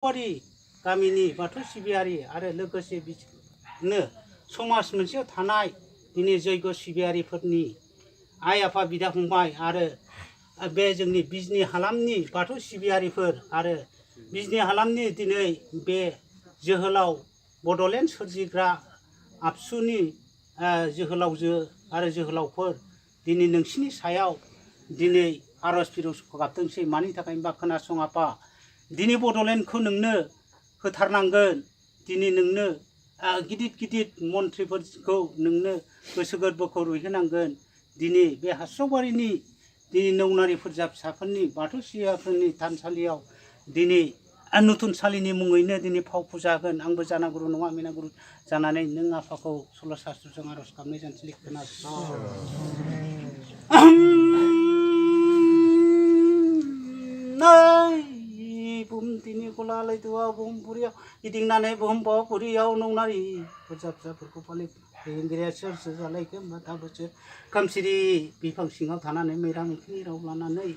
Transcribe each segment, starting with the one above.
गामिनि बाथौ सिबियारि आरो लोगोसे बिदिनो समाज मोनसेयाव थानाय दिनै जयग सिबियारिफोरनि आइ आफा बिदा फंबाय आरो बे जोंनि बिजनी हालामनि बाथौ सिबियारिफोर आरो बिजनी हालामनि दिनै बे जोहोलाव बडलेण्ड सोरजिग्रा आबसुनि जोहोलावजो आरो जोहोलावफोर दिनै नोंसिनि सायाव दिनै आरज बिरज गाबदोंसै मानि थाखाय होनबा खोनासं आफा दिनै बडलेण्डखौ नोंनो होथारनांगोन दिनै नोंनो गिदिर गिदिर मन्थ्रिफोरखौ नोंनो गोसो गोरबोखौ रुइहोनांगोन दिनै बे हास्रावबारिनि दिनै नौनारि फोरजा फिसाफोरनि बाथौ सिबियारिफोरनि थानसालियाव दिनै नतुनसालिनि मुङैनो दिनै फाव फुजा होगोन आंबो जानागुरु नङा मीनागुरु जानानै नों आफाखौ सल शास्त्रजों आरज गाबनाय जानोसै खोनासं बुहुम दिनै गला लैथोआ बुहुमपुरियाव गिदिंनानै बुहुम बावपुरियाव नौनारि फोरजा फिसाफोरखौ फोरोंगिरिया सोर सोर जालायखो होनबा दा बोसोर खोमसिरि बिफां सिङाव थानानै मैरा मैखुननि राव लानानै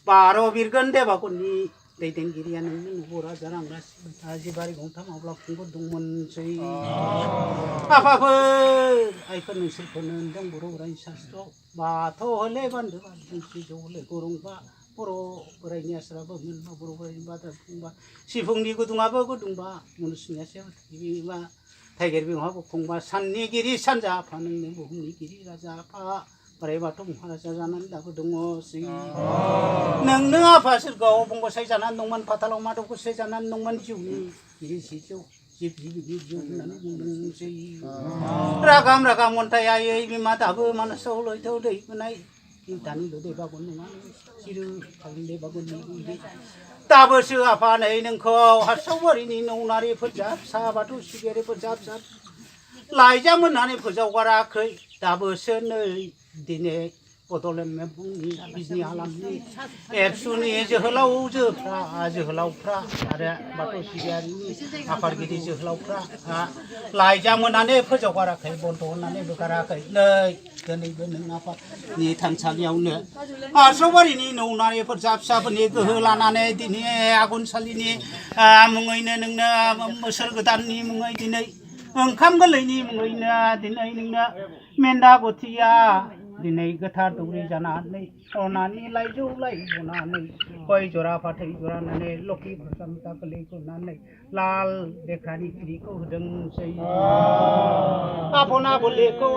बार' बिरगोन देबागुरनि दैदेनगिरिया नोंनो नुगौ राजा रांरासि जिबारि गंथाम आवला खुंगुर दंमोनसै आफाफोर आइफोर नोंसोरखौनो होनदों बर' बोराइनि शास्त्रआव बाथौ हले बान्दो सिजौ हले गरंबा बर' बोराइनि आसराबो मोनबा बर' बोराइनि बाद्रा फुंबा सिफुंनि गुदुङाबो गुदुंबा मुनुसुनिया थाइगिर बिफाङाबो खुंबा साननि गिरि सानजा आफा नोंनो बुहुमनि गिरि राजा आफा बोराइ बाथौ महाराजा जानानै दाबो दङसै नोंनो आफा सोरगोआव बंगसाय जानानै दंमोन फातालाव माधव गसाय जानानै दंमोन जिउनि गिरि सिजौ जिब जिबिनि जिउ होननानै बुंदोंसै रागाम रागाम अन्थाइ आयै बिमा दाबो मानसाव लैथोआव दै बोनाय दानि दै बागुन नङा चिरु खालि दै बागुननि दाबोसो आफा नै नोंखौ हास्रावबारिनि नौनारि फोरजा फिसा बाथौ सिबियारि फोरजा फिसा लाइजाम होननानै फोजावगाराखै दाबोसो नै दिनै बडलेण्ड मेगंनि बिजनी हालामनि एबसुनि जोहोलावफ्रा आरो बाथौ सिबियारिनि आफादगिरि जोहोलावफ्रा लाइजाम होननानै फोजावगाराखै बन्द होननानै बोगाराखै नै दिनैबो नों आफानि थानसालियावनो हास्रावबारिनि नौनारि फोरजा फिसाफोरनि गोहो लानानै दिनै आघुनसालिनि मुङैनो नोंनो बोसोर गोदाननि मुङै दिनै ओंखाम गोरलैनि मुङैनो दिनै नोंनो मेन्दा गथिया दिनै गोथार दौरि जानानै सनानि लाइजौ लाइ बनानै गय जरा फाथै जरानानै लखि प्रसाद गोरलै गुरनानै लाल देखरानि गिरिखौ होदोंसै आफना बोलिखौ